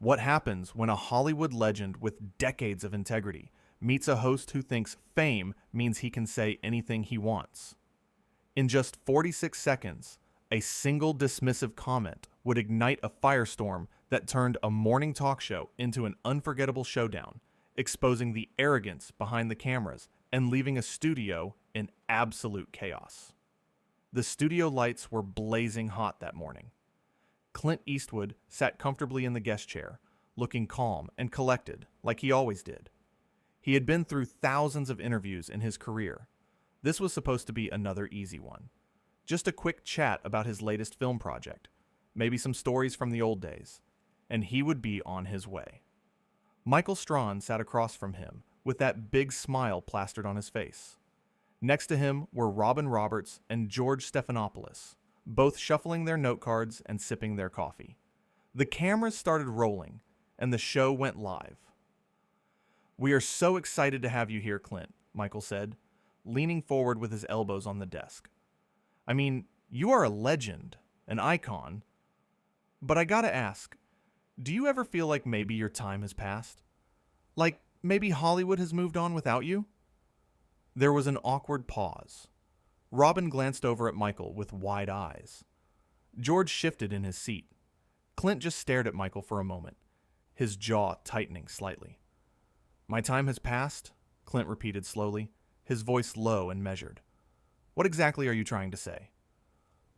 What happens when a Hollywood legend with decades of integrity meets a host who thinks fame means he can say anything he wants? In just 46 seconds, a single dismissive comment would ignite a firestorm that turned a morning talk show into an unforgettable showdown, exposing the arrogance behind the cameras and leaving a studio in absolute chaos. The studio lights were blazing hot that morning. Clint Eastwood sat comfortably in the guest chair, looking calm and collected like he always did. He had been through thousands of interviews in his career. This was supposed to be another easy one. Just a quick chat about his latest film project, maybe some stories from the old days, and he would be on his way. Michael Strahan sat across from him with that big smile plastered on his face. Next to him were Robin Roberts and George Stephanopoulos, both shuffling their note cards and sipping their coffee. The cameras started rolling, and the show went live. "We are so excited to have you here, Clint," Michael said, leaning forward with his elbows on the desk. "I mean, you are a legend, an icon. But I gotta ask, do you ever feel like maybe your time has passed? Like maybe Hollywood has moved on without you?" There was an awkward pause. Robin glanced over at Michael with wide eyes. George shifted in his seat. Clint just stared at Michael for a moment, his jaw tightening slightly. "My time has passed," Clint repeated slowly, his voice low and measured. "What exactly are you trying to say?"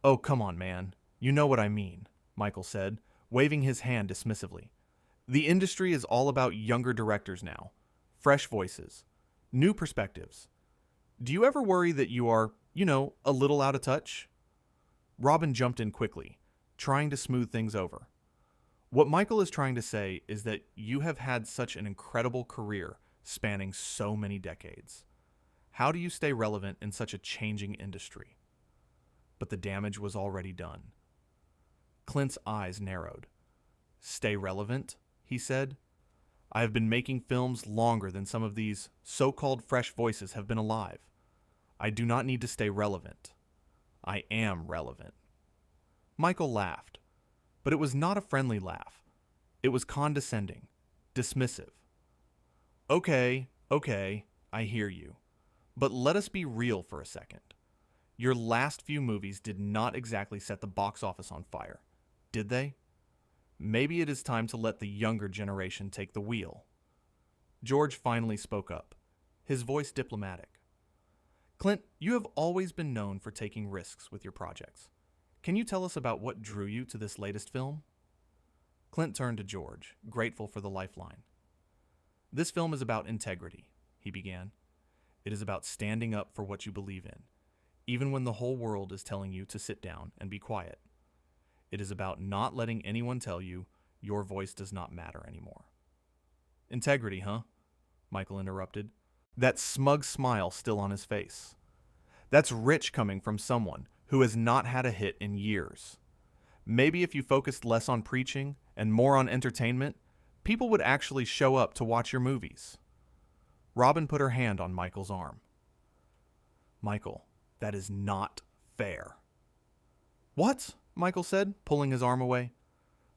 "Oh, come on, man. You know what I mean," Michael said, waving his hand dismissively. "The industry is all about younger directors now. Fresh voices. New perspectives. Do you ever worry that you are, a little out of touch?" Robin jumped in quickly, trying to smooth things over. "What Michael is trying to say is that you have had such an incredible career spanning so many decades. How do you stay relevant in such a changing industry?" But the damage was already done. Clint's eyes narrowed. "Stay relevant?" he said. "I have been making films longer than some of these so-called fresh voices have been alive. I do not need to stay relevant. I am relevant." Michael laughed, but it was not a friendly laugh. It was condescending, dismissive. Okay, I hear you. But let us be real for a second. Your last few movies did not exactly set the box office on fire, did they? Maybe it is time to let the younger generation take the wheel." George finally spoke up, his voice diplomatic. "Clint, you have always been known for taking risks with your projects. Can you tell us about what drew you to this latest film?" Clint turned to George, grateful for the lifeline. "This film is about integrity," he began. "It is about standing up for what you believe in, even when the whole world is telling you to sit down and be quiet. It is about not letting anyone tell you your voice does not matter anymore." "Integrity, huh?" Michael interrupted, that smug smile still on his face. "That's rich coming from someone who has not had a hit in years. Maybe if you focused less on preaching and more on entertainment, people would actually show up to watch your movies." Robin put her hand on Michael's arm. "Michael, that is not fair." "What?" Michael said, pulling his arm away.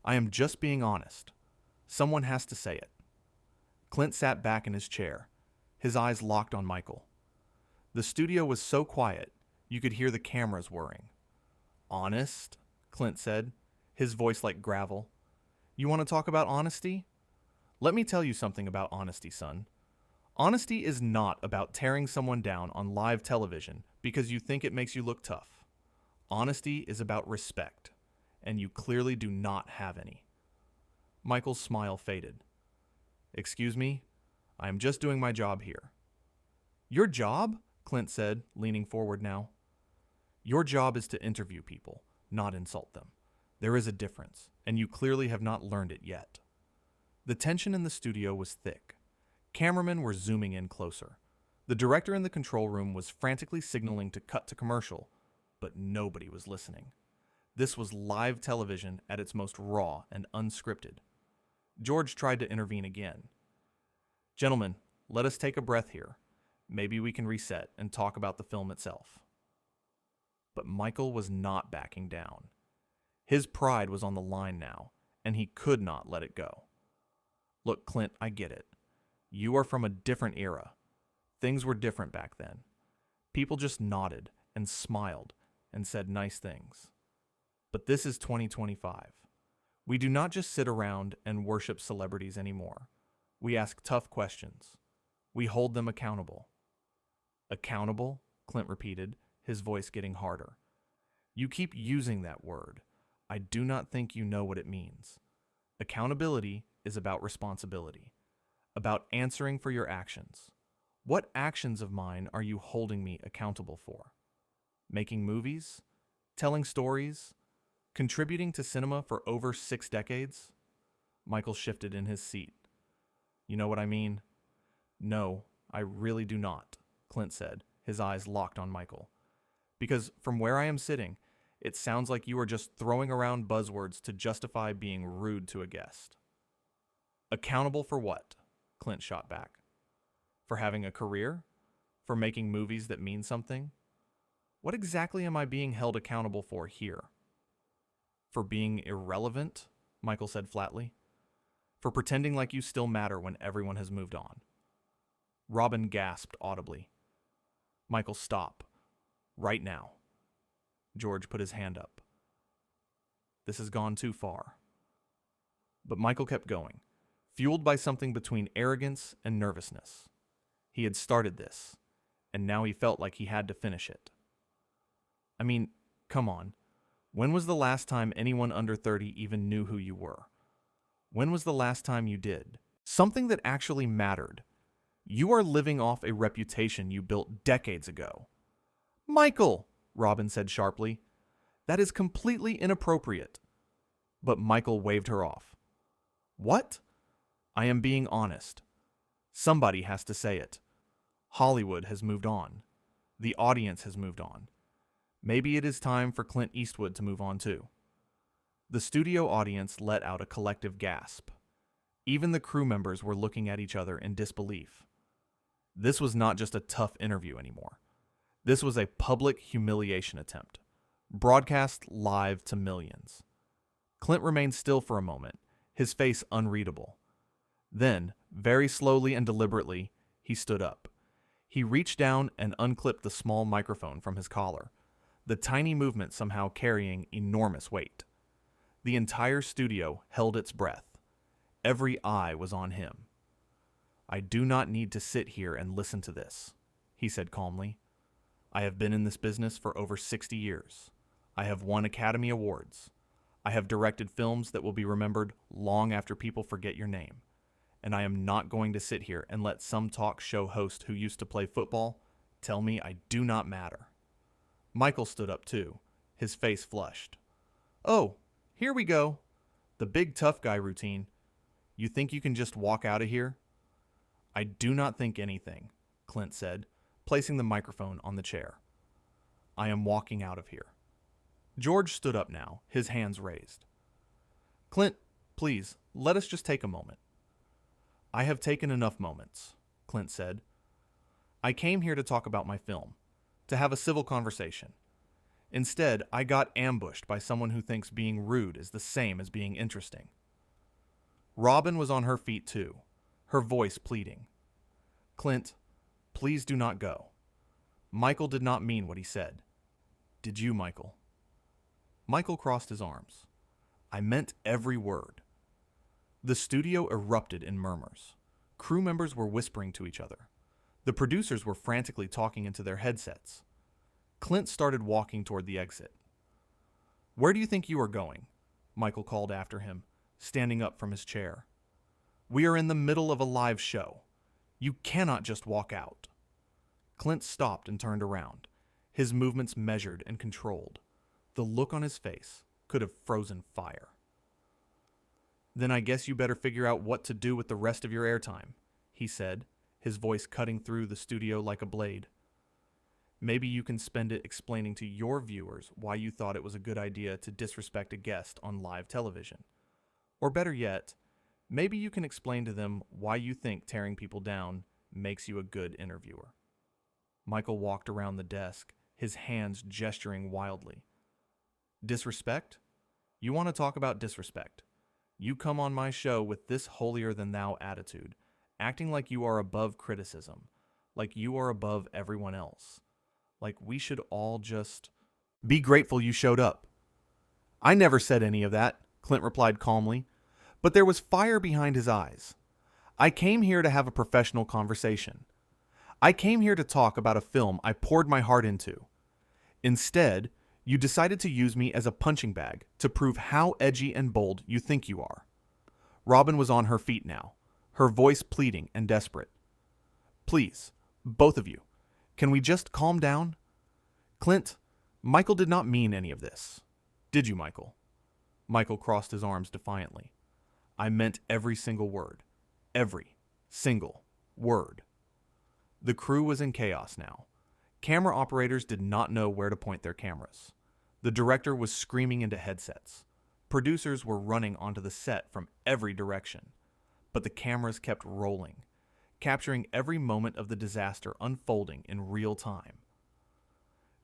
"I am just being honest. Someone has to say it." Clint sat back in his chair, his eyes locked on Michael. The studio was so quiet, you could hear the cameras whirring. "Honest?" Clint said, his voice like gravel. "You want to talk about honesty? Let me tell you something about honesty, son. Honesty is not about tearing someone down on live television because you think it makes you look tough. Honesty is about respect, and you clearly do not have any." Michael's smile faded. "Excuse me? I am just doing my job here." "Your job?" Clint said, leaning forward now. "Your job is to interview people, not insult them. There is a difference, and you clearly have not learned it yet." The tension in the studio was thick. Cameramen were zooming in closer. The director in the control room was frantically signaling to cut to commercial, but nobody was listening. This was live television at its most raw and unscripted. George tried to intervene again. "Gentlemen, let us take a breath here. Maybe we can reset and talk about the film itself." But Michael was not backing down. His pride was on the line now, and he could not let it go. Look, Clint, I get it. You are from a different era. Things were different back then. People just nodded and smiled and said nice things. But this is 2025. We do not just sit around and worship celebrities anymore. We ask tough questions. We hold them accountable. Accountable? Clint repeated, his voice getting harder. You keep using that word. I do not think you know what it means. Accountability is about responsibility, about answering for your actions. What actions of mine are you holding me accountable for? Making movies? Telling stories? Contributing to cinema for over 6 decades? Michael shifted in his seat. You know what I mean? No, I really do not, Clint said, his eyes locked on Michael. Because from where I am sitting, it sounds like you are just throwing around buzzwords to justify being rude to a guest. Accountable for what? Clint shot back. For having a career? For making movies that mean something? What exactly am I being held accountable for here? For being irrelevant? Michael said flatly. For pretending like you still matter when everyone has moved on. Robin gasped audibly. Michael, stop. Right now. George put his hand up. This has gone too far. But Michael kept going, fueled by something between arrogance and nervousness. He had started this, and now he felt like he had to finish it. I mean, come on. When was the last time anyone under 30 even knew who you were? When was the last time you did? Something that actually mattered. You are living off a reputation you built decades ago. Michael, Robin said sharply, that is completely inappropriate. But Michael waved her off. What? I am being honest. Somebody has to say it. Hollywood has moved on. The audience has moved on. Maybe it is time for Clint Eastwood to move on too. The studio audience let out a collective gasp. Even the crew members were looking at each other in disbelief. This was not just a tough interview anymore. This was a public humiliation attempt, broadcast live to millions. Clint remained still for a moment, his face unreadable. Then, very slowly and deliberately, he stood up. He reached down and unclipped the small microphone from his collar, the tiny movement somehow carrying enormous weight. The entire studio held its breath. Every eye was on him. I do not need to sit here and listen to this, he said calmly. I have been in this business for over 60 years. I have won Academy Awards. I have directed films that will be remembered long after people forget your name. And I am not going to sit here and let some talk show host who used to play football tell me I do not matter. Michael stood up too, his face flushed. Oh, here we go. The big tough guy routine. You think you can just walk out of here? I do not think anything, Clint said, placing the microphone on the chair. I am walking out of here. George stood up now, his hands raised. Clint, please, let us just take a moment. I have taken enough moments, Clint said. I came here to talk about my film, to have a civil conversation. Instead, I got ambushed by someone who thinks being rude is the same as being interesting. Robin was on her feet too, her voice pleading. Clint, please do not go. Michael did not mean what he said. Did you, Michael? Michael crossed his arms. I meant every word. The studio erupted in murmurs. Crew members were whispering to each other. The producers were frantically talking into their headsets. Clint started walking toward the exit. Where do you think you are going? Michael called after him, standing up from his chair. We are in the middle of a live show. You cannot just walk out. Clint stopped and turned around, his movements measured and controlled. The look on his face could have frozen fire. Then I guess you better figure out what to do with the rest of your airtime, he said, his voice cutting through the studio like a blade. Maybe you can spend it explaining to your viewers why you thought it was a good idea to disrespect a guest on live television. Or better yet, maybe you can explain to them why you think tearing people down makes you a good interviewer. Michael walked around the desk, his hands gesturing wildly. Disrespect? You want to talk about disrespect. You come on my show with this holier-than-thou attitude, acting like you are above criticism, like you are above everyone else, like we should all just be grateful you showed up. I never said any of that, Clint replied calmly, but there was fire behind his eyes. I came here to have a professional conversation. I came here to talk about a film I poured my heart into. Instead, you decided to use me as a punching bag to prove how edgy and bold you think you are. Robin was on her feet now, her voice pleading and desperate. Please, both of you, can we just calm down? Clint, Michael did not mean any of this. Did you, Michael? Michael crossed his arms defiantly. I meant every single word. Every single word. The crew was in chaos now. Camera operators did not know where to point their cameras. The director was screaming into headsets. Producers were running onto the set from every direction. But the cameras kept rolling, capturing every moment of the disaster unfolding in real time.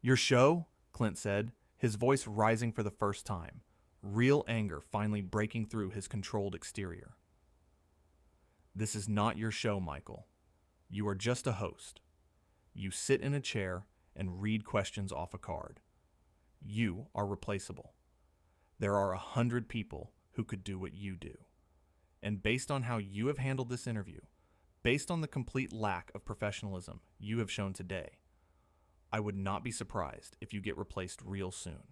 Your show? Clint said, his voice rising for the first time, real anger finally breaking through his controlled exterior. This is not your show, Michael. You are just a host. You sit in a chair and read questions off a card. You are replaceable. There are 100 people who could do what you do. And based on how you have handled this interview, based on the complete lack of professionalism you have shown today, I would not be surprised if you get replaced real soon.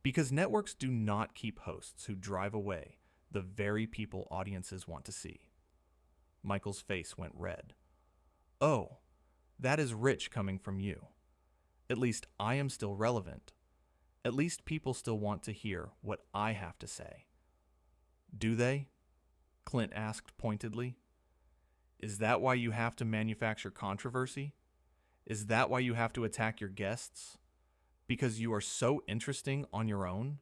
Because networks do not keep hosts who drive away the very people audiences want to see. Michael's face went red. Oh, that is rich coming from you. At least I am still relevant. At least people still want to hear what I have to say. Do they? Clint asked pointedly. Is that why you have to manufacture controversy? Is that why you have to attack your guests? Because you are so interesting on your own?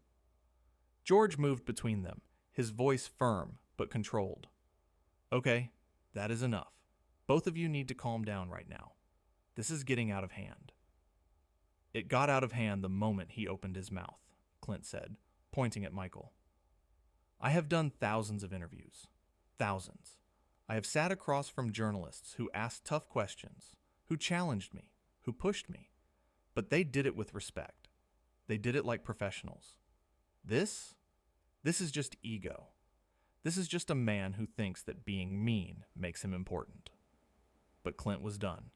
George moved between them, his voice firm but controlled. Okay, that is enough. Both of you need to calm down right now. This is getting out of hand. It got out of hand the moment he opened his mouth, Clint said, pointing at Michael. I have done thousands of interviews. Thousands. I have sat across from journalists who asked tough questions, who challenged me, who pushed me. But they did it with respect. They did it like professionals. This is just ego. This is just a man who thinks that being mean makes him important. But Clint was done.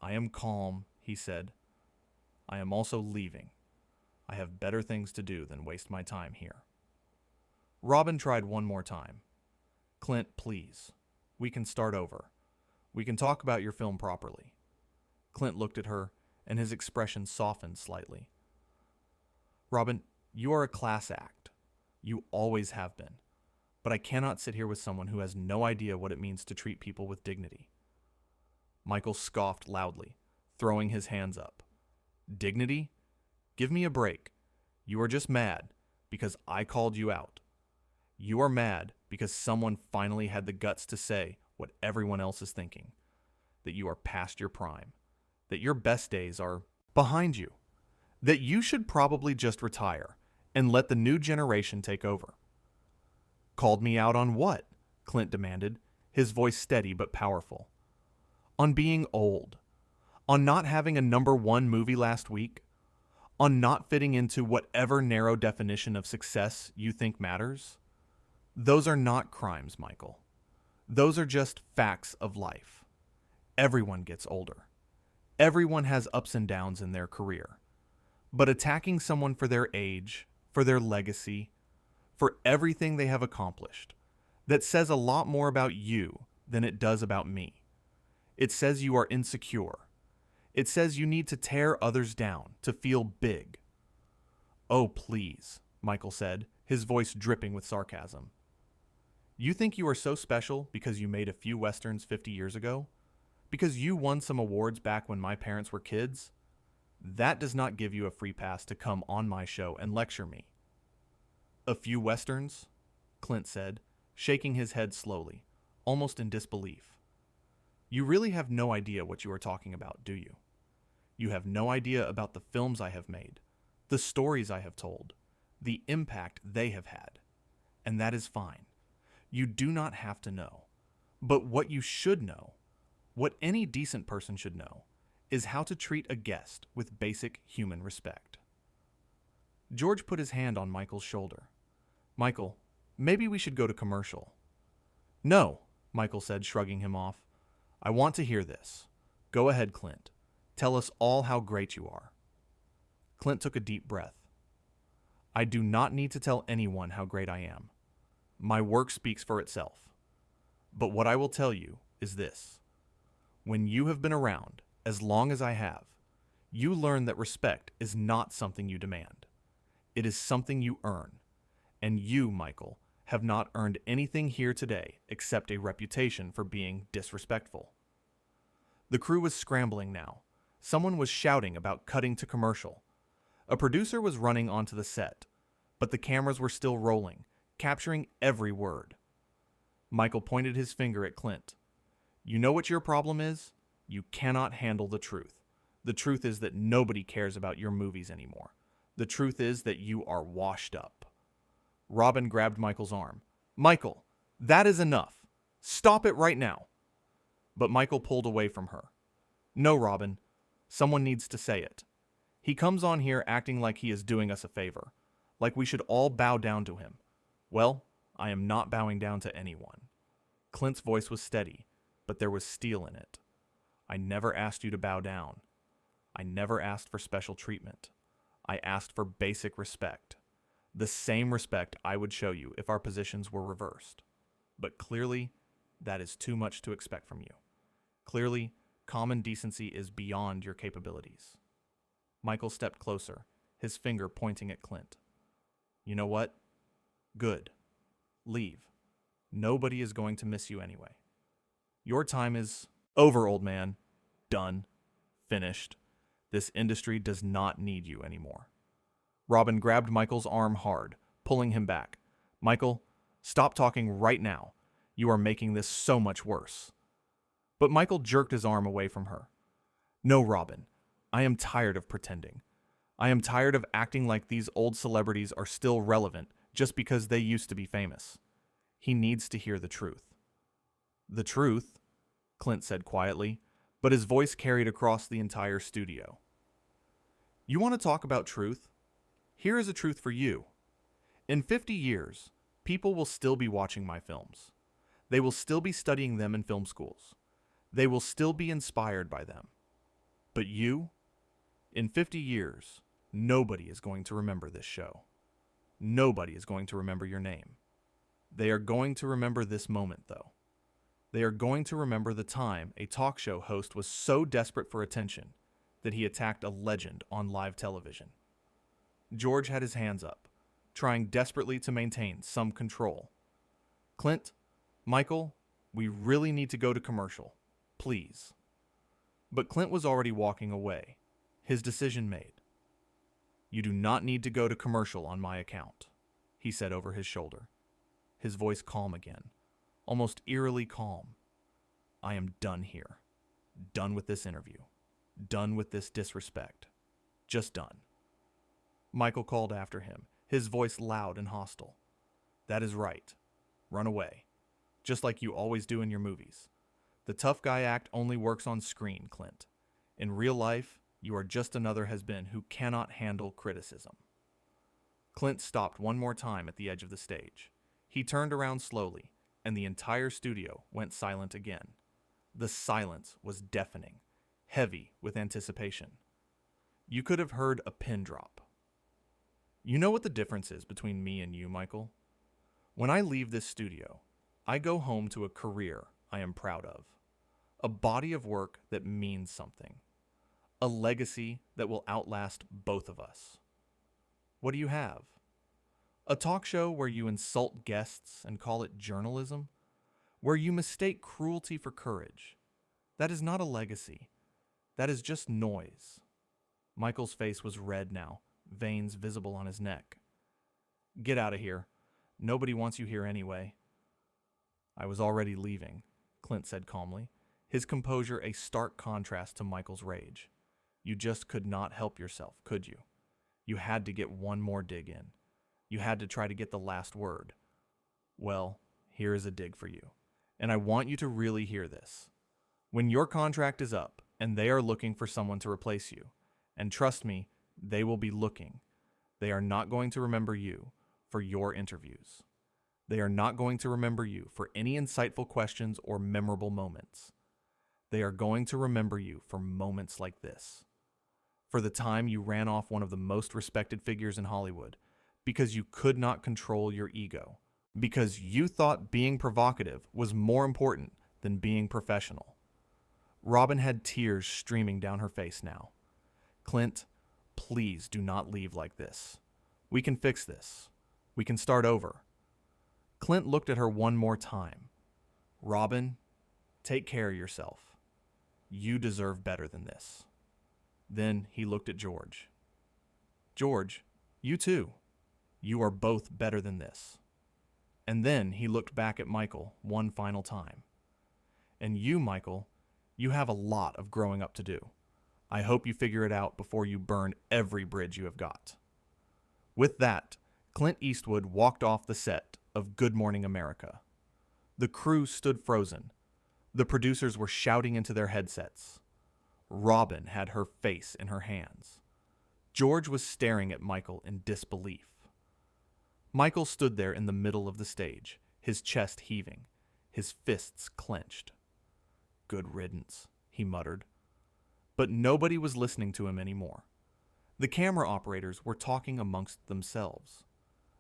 I am calm, he said. I am also leaving. I have better things to do than waste my time here. Robin tried one more time. Clint, please. We can start over. We can talk about your film properly. Clint looked at her, and his expression softened slightly. Robin, you are a class act. You always have been. But I cannot sit here with someone who has no idea what it means to treat people with dignity. Michael scoffed loudly, throwing his hands up. Dignity? Give me a break. You are just mad because I called you out. You are mad because someone finally had the guts to say what everyone else is thinking. That you are past your prime. That your best days are behind you. That you should probably just retire and let the new generation take over. Called me out on what? Clint demanded, his voice steady but powerful. On being old. On not having a #1 movie last week. On not fitting into whatever narrow definition of success you think matters. Those are not crimes, Michael. Those are just facts of life. Everyone gets older. Everyone has ups and downs in their career. But attacking someone for their age, for their legacy, for everything they have accomplished, that says a lot more about you than it does about me. It says you are insecure. It says you need to tear others down to feel big. Oh, please, Michael said, his voice dripping with sarcasm. You think you are so special because you made a few westerns 50 years ago? Because you won some awards back when my parents were kids? That does not give you a free pass to come on my show and lecture me. A few westerns? Clint said, shaking his head slowly, almost in disbelief. You really have no idea what you are talking about, do you? You have no idea about the films I have made, the stories I have told, the impact they have had. and that is fine. You do not have to know. But what you should know, what any decent person should know, is how to treat a guest with basic human respect. George put his hand on Michael's shoulder. Michael, maybe we should go to commercial. No, Michael said, shrugging him off. I want to hear this. Go ahead, Clint. Tell us all how great you are. Clint took a deep breath. I do not need to tell anyone how great I am. My work speaks for itself. But what I will tell you is this. When you have been around as long as I have, you learn that respect is not something you demand. It is something you earn. And you, Michael, have not earned anything here today except a reputation for being disrespectful. The crew was scrambling now. Someone was shouting about cutting to commercial. A producer was running onto the set, but the cameras were still rolling, capturing every word. Michael pointed his finger at Clint. You know what your problem is? You cannot handle the truth. The truth is that nobody cares about your movies anymore. The truth is that you are washed up. Robin grabbed Michael's arm. Michael, that is enough. Stop it right now. But Michael pulled away from her. No, Robin. Someone needs to say it. He comes on here acting like he is doing us a favor, like we should all bow down to him. Well, I am not bowing down to anyone. Clint's voice was steady, but there was steel in it. I never asked you to bow down. I never asked for special treatment. I asked for basic respect. The same respect I would show you if our positions were reversed. But clearly, that is too much to expect from you. Clearly, common decency is beyond your capabilities. Michael stepped closer, his finger pointing at Clint. You know what? Good. Leave. Nobody is going to miss you anyway. Your time is over, old man. Done. Finished. This industry does not need you anymore. Robin grabbed Michael's arm hard, pulling him back. Michael, stop talking right now. You are making this so much worse. But Michael jerked his arm away from her. No, Robin. I am tired of pretending. I am tired of acting like these old celebrities are still relevant just because they used to be famous. He needs to hear the truth. The truth, Clint said quietly, but his voice carried across the entire studio. You want to talk about truth? Here is a truth for you. In 50 years, people will still be watching my films. They will still be studying them in film schools. They will still be inspired by them. But you, in 50 years, nobody is going to remember this show. Nobody is going to remember your name. They are going to remember this moment, though. They are going to remember the time a talk show host was so desperate for attention that he attacked a legend on live television. George had his hands up, trying desperately to maintain some control. Clint, Michael, we really need to go to commercial. Please. But Clint was already walking away, his decision made. You do not need to go to commercial on my account, he said over his shoulder, his voice calm again, almost eerily calm. I am done here. Done with this interview. Done with this disrespect. Just done. Michael called after him, his voice loud and hostile. That is right. Run away. Just like you always do in your movies. The tough guy act only works on screen, Clint. In real life, you are just another has-been who cannot handle criticism. Clint stopped one more time at the edge of the stage. He turned around slowly, and the entire studio went silent again. The silence was deafening, heavy with anticipation. You could have heard a pin drop. You know what the difference is between me and you, Michael? When I leave this studio, I go home to a career I am proud of, a body of work that means something, a legacy that will outlast both of us. What do you have? A talk show where you insult guests and call it journalism? Where you mistake cruelty for courage? That is not a legacy. That is just noise. Michael's face was red now, veins visible on his neck. Get out of here. Nobody wants you here anyway. I was already leaving, Clint said calmly, his composure a stark contrast to Michael's rage. You just could not help yourself, could you? You had to get one more dig in. You had to try to get the last word. Well, here is a dig for you, and I want you to really hear this. When your contract is up and they are looking for someone to replace you, and trust me, they will be looking, they are not going to remember you for your interviews. They are not going to remember you for any insightful questions or memorable moments. They are going to remember you for moments like this. For the time you ran off one of the most respected figures in Hollywood because you could not control your ego, because you thought being provocative was more important than being professional. Robin had tears streaming down her face now. Clint, please do not leave like this. We can fix this. We can start over. Clint looked at her one more time. Robin, take care of yourself. You deserve better than this. Then he looked at George. George, you too. You are both better than this. And then he looked back at Michael one final time. And you, Michael, you have a lot of growing up to do. I hope you figure it out before you burn every bridge you have got. With that, Clint Eastwood walked off the set of Good Morning America. The crew stood frozen. The producers were shouting into their headsets. Robin had her face in her hands. George was staring at Michael in disbelief. Michael stood there in the middle of the stage, his chest heaving, his fists clenched. Good riddance, he muttered. But nobody was listening to him anymore. The camera operators were talking amongst themselves.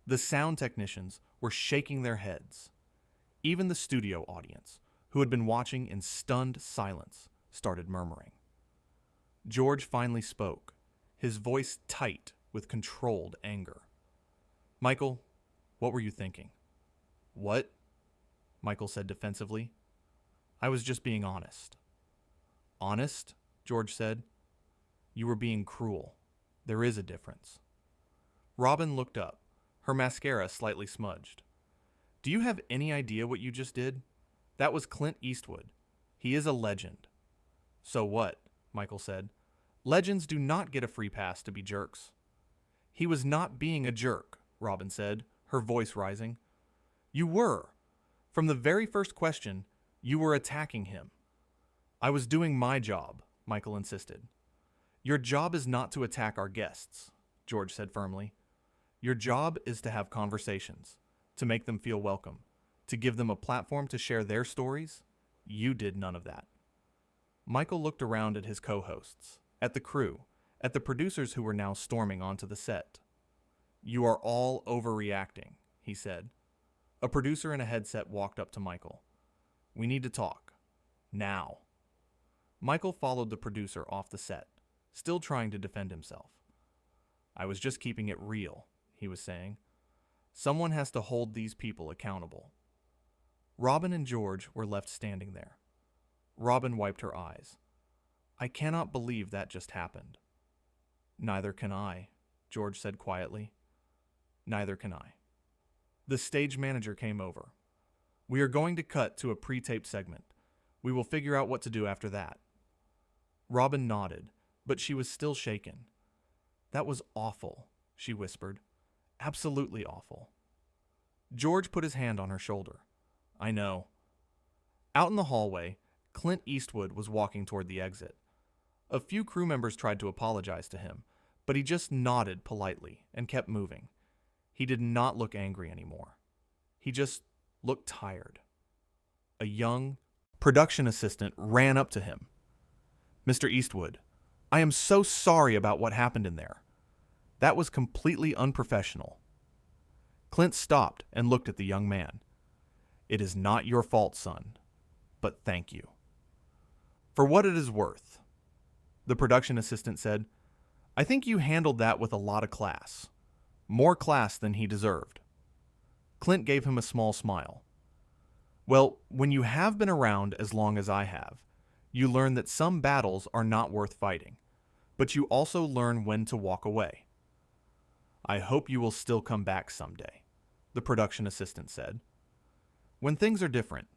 The sound technicians were shaking their heads. Even the studio audience, who had been watching in stunned silence, started murmuring. George finally spoke, his voice tight with controlled anger. Michael, what were you thinking? What? Michael said defensively. I was just being honest. Honest? George said. You were being cruel. There is a difference. Robin looked up, her mascara slightly smudged. Do you have any idea what you just did? That was Clint Eastwood. He is a legend. So what? Michael said. Legends do not get a free pass to be jerks. He was not being a jerk, Robin said, her voice rising. You were. From the very first question, you were attacking him. I was doing my job, Michael insisted. Your job is not to attack our guests, George said firmly. Your job is to have conversations, to make them feel welcome, to give them a platform to share their stories. You did none of that. Michael looked around at his co-hosts, at the crew, at the producers who were now storming onto the set. You are all overreacting, he said. A producer in a headset walked up to Michael. We need to talk. Now. Michael followed the producer off the set, still trying to defend himself. I was just keeping it real, he was saying. Someone has to hold these people accountable. Robin and George were left standing there. Robin wiped her eyes. I cannot believe that just happened. Neither can I, George said quietly. Neither can I. The stage manager came over. We are going to cut to a pre-taped segment. We will figure out what to do after that. Robin nodded, but she was still shaken. That was awful, she whispered. Absolutely awful. George put his hand on her shoulder. I know. Out in the hallway, Clint Eastwood was walking toward the exit. A few crew members tried to apologize to him, but he just nodded politely and kept moving. He did not look angry anymore. He just looked tired. A young production assistant ran up to him. Mr. Eastwood, I am so sorry about what happened in there. That was completely unprofessional. Clint stopped and looked at the young man. It is not your fault, son, but thank you. For what it is worth, the production assistant said, I think you handled that with a lot of class. More class than he deserved. Clint gave him a small smile. Well, when you have been around as long as I have, you learn that some battles are not worth fighting, but you also learn when to walk away. I hope you will still come back someday, the production assistant said. When things are different.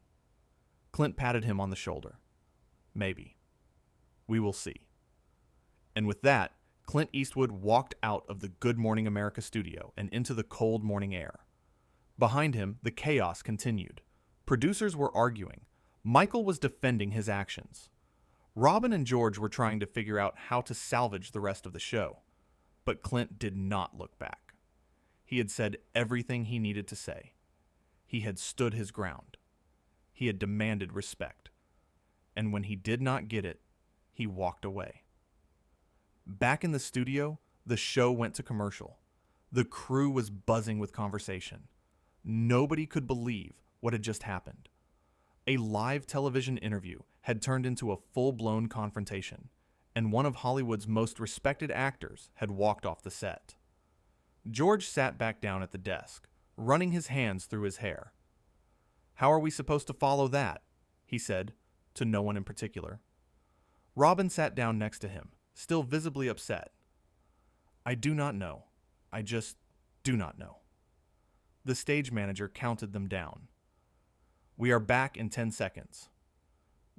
Clint patted him on the shoulder. Maybe. We will see. And with that, Clint Eastwood walked out of the Good Morning America studio and into the cold morning air. Behind him, the chaos continued. Producers were arguing. Michael was defending his actions. Robin and George were trying to figure out how to salvage the rest of the show. But Clint did not look back. He had said everything he needed to say. He had stood his ground. He had demanded respect. And when he did not get it, he walked away. Back in the studio, the show went to commercial. The crew was buzzing with conversation. Nobody could believe what had just happened. A live television interview had turned into a full-blown confrontation, and one of Hollywood's most respected actors had walked off the set. George sat back down at the desk, running his hands through his hair. "How are we supposed to follow that?" he said, to no one in particular. Robin sat down next to him, still visibly upset. "I do not know. I just do not know." The stage manager counted them down. "We are back in 10 seconds.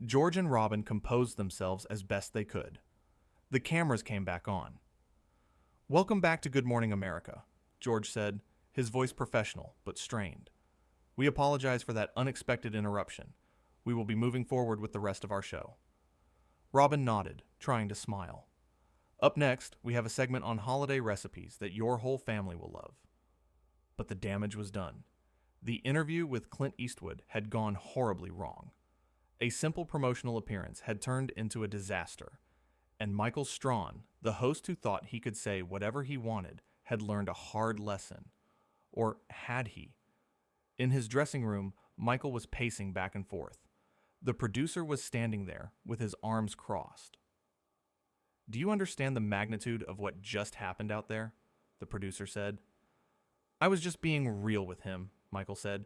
George and Robin composed themselves as best they could. The cameras came back on. "Welcome back to Good Morning America," George said, his voice professional but strained. "We apologize for that unexpected interruption. We will be moving forward with the rest of our show." Robin nodded, trying to smile. "Up next, we have a segment on holiday recipes that your whole family will love." But the damage was done. The interview with Clint Eastwood had gone horribly wrong. A simple promotional appearance had turned into a disaster, and Michael Strahan, the host who thought he could say whatever he wanted, had learned a hard lesson. Or had he? In his dressing room, Michael was pacing back and forth. The producer was standing there with his arms crossed. "Do you understand the magnitude of what just happened out there?" the producer said. "I was just being real with him," Michael said.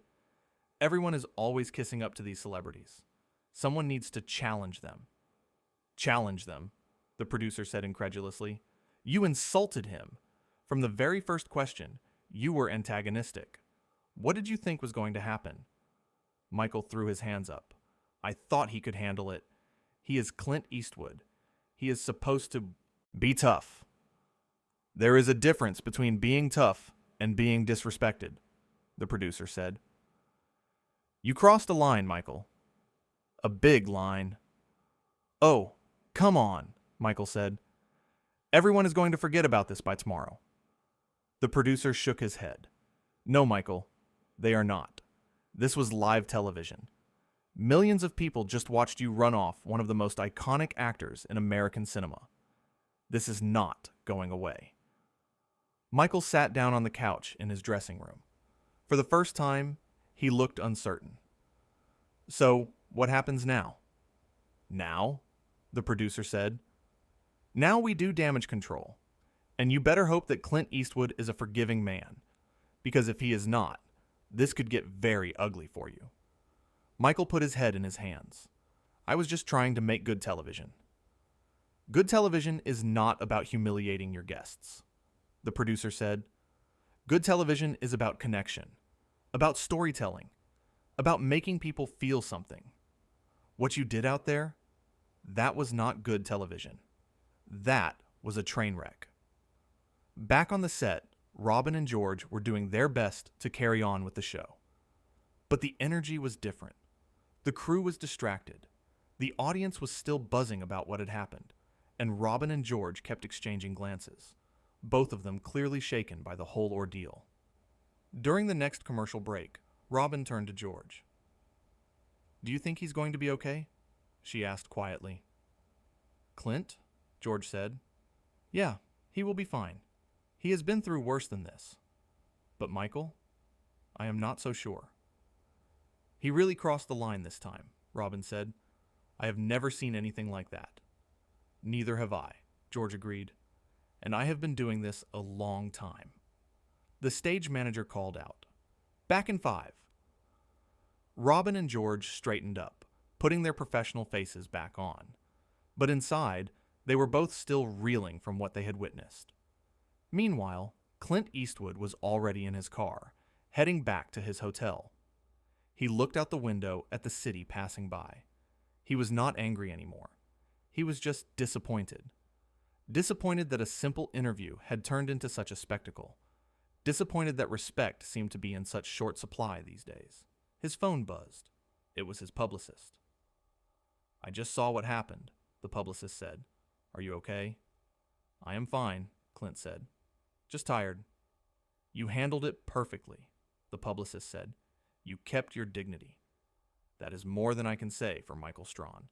"Everyone is always kissing up to these celebrities. Someone needs to challenge them." "Challenge them?" the producer said incredulously. "You insulted him. From the very first question, you were antagonistic. What did you think was going to happen?" Michael threw his hands up. "I thought he could handle it. He is Clint Eastwood. He is supposed to be tough." "There is a difference between being tough and being disrespected," the producer said. "You crossed a line, Michael. A big line." "Oh, come on," Michael said. "Everyone is going to forget about this by tomorrow." The producer shook his head. "No, Michael, they are not. This was live television. Millions of people just watched you run off one of the most iconic actors in American cinema. This is not going away." Michael sat down on the couch in his dressing room. For the first time, he looked uncertain. "So, what happens now?" "Now?" the producer said. "Now we do damage control. And you better hope that Clint Eastwood is a forgiving man. Because if he is not, this could get very ugly for you." Michael put his head in his hands. "I was just trying to make good television." "Good television is not about humiliating your guests," the producer said. "Good television is about connection, about storytelling, about making people feel something. What you did out there, that was not good television. That was a train wreck." Back on the set, Robin and George were doing their best to carry on with the show. But the energy was different. The crew was distracted. The audience was still buzzing about what had happened, and Robin and George kept exchanging glances, both of them clearly shaken by the whole ordeal. During the next commercial break, Robin turned to George. "Do you think he's going to be okay?" she asked quietly. "Clint?" George said. "Yeah, he will be fine. He has been through worse than this. But Michael? I am not so sure." "He really crossed the line this time," Robin said. "I have never seen anything like that." "Neither have I," George agreed. "And I have been doing this a long time." The stage manager called out, "Back in 5." Robin and George straightened up, putting their professional faces back on. But inside, they were both still reeling from what they had witnessed. Meanwhile, Clint Eastwood was already in his car, heading back to his hotel. He looked out the window at the city passing by. He was not angry anymore. He was just disappointed. Disappointed that a simple interview had turned into such a spectacle. disappointed that respect seemed to be in such short supply these days. His phone buzzed. It was his publicist. "I just saw what happened," the publicist said. "Are you okay?" "I am fine," Clint said. "Just tired." "You handled it perfectly," the publicist said. "You kept your dignity. That is more than I can say for Michael Strahan."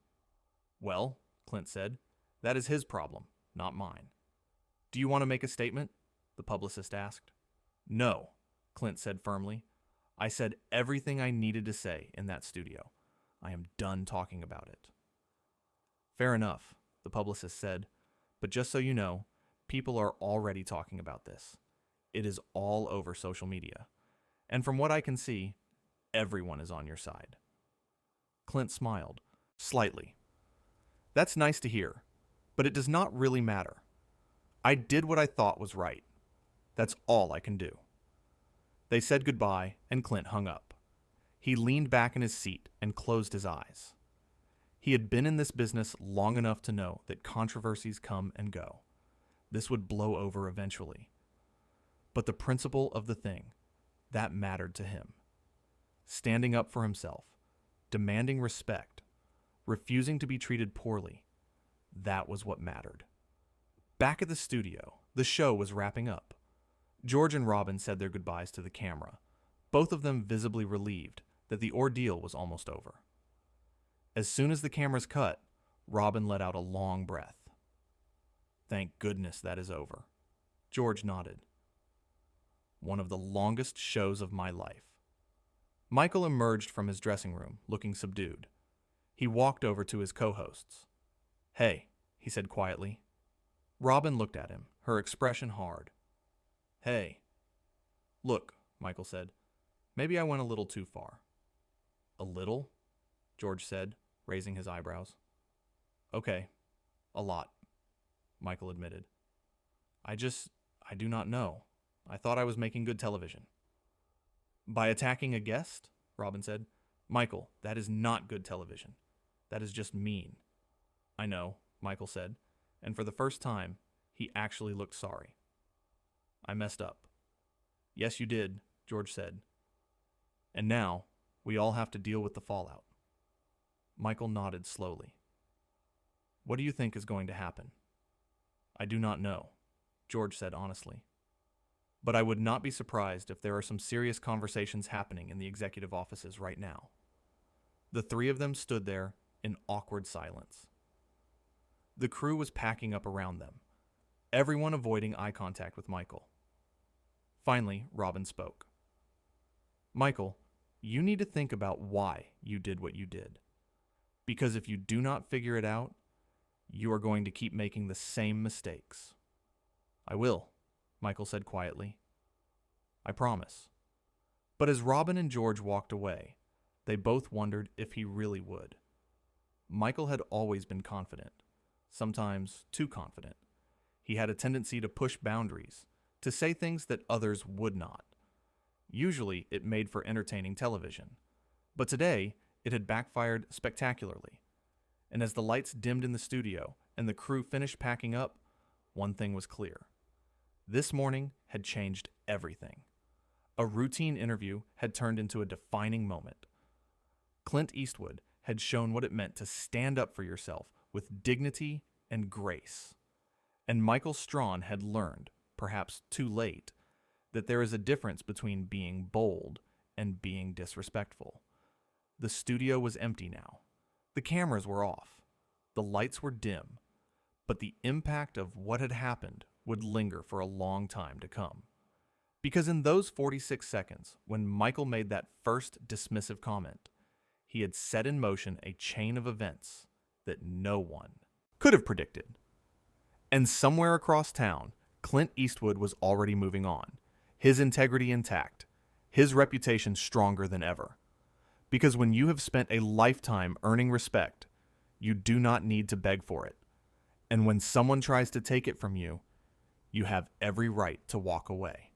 "Well," Clint said, "that is his problem, not mine." "Do you want to make a statement?" the publicist asked. "No," Clint said firmly. "I said everything I needed to say in that studio. I am done talking about it." "Fair enough," the publicist said, "but just so you know, people are already talking about this. It is all over social media. And from what I can see, everyone is on your side." Clint smiled, slightly. "That's nice to hear, but it does not really matter. I did what I thought was right. That's all I can do." They said goodbye, and Clint hung up. He leaned back in his seat and closed his eyes. He had been in this business long enough to know that controversies come and go. This would blow over eventually. But the principle of the thing, that mattered to him. Standing up for himself, demanding respect, refusing to be treated poorly, that was what mattered. Back at the studio, the show was wrapping up. George and Robin said their goodbyes to the camera, both of them visibly relieved that the ordeal was almost over. As soon as the cameras cut, Robin let out a long breath. "Thank goodness that is over." George nodded. "One of the longest shows of my life." Michael emerged from his dressing room, looking subdued. He walked over to his co-hosts. "Hey," he said quietly. Robin looked at him, her expression hard. "Hey." "Look," Michael said, "maybe I went a little too far." "A little?" George said, raising his eyebrows. "Okay, a lot," Michael admitted. I do not know. I thought I was making good television." "By attacking a guest?" Robin said. "Michael, that is not good television. That is just mean." "I know," Michael said, and for the first time, he actually looked sorry. "I messed up." "Yes, you did," George said. "And now, we all have to deal with the fallout." Michael nodded slowly. "What do you think is going to happen?" "I do not know," George said honestly. "But I would not be surprised if there are some serious conversations happening in the executive offices right now." The three of them stood there in awkward silence. The crew was packing up around them, everyone avoiding eye contact with Michael. Finally, Robin spoke. "Michael, you need to think about why you did what you did. Because if you do not figure it out, you are going to keep making the same mistakes." "I will," Michael said quietly. "I promise." But as Robin and George walked away, they both wondered if he really would. Michael had always been confident, sometimes too confident. He had a tendency to push boundaries, to say things that others would not. Usually, it made for entertaining television. But today, it had backfired spectacularly. And as the lights dimmed in the studio and the crew finished packing up, one thing was clear. This morning had changed everything. A routine interview had turned into a defining moment. Clint Eastwood had shown what it meant to stand up for yourself with dignity and grace. And Michael Strahan had learned, perhaps too late, that there is a difference between being bold and being disrespectful. The studio was empty now. The cameras were off. The lights were dim. But the impact of what had happened would linger for a long time to come. Because in those 46 seconds, when Michael made that first dismissive comment, he had set in motion a chain of events that no one could have predicted. And somewhere across town, Clint Eastwood was already moving on, his integrity intact, his reputation stronger than ever. Because when you have spent a lifetime earning respect, you do not need to beg for it. And when someone tries to take it from you, you have every right to walk away.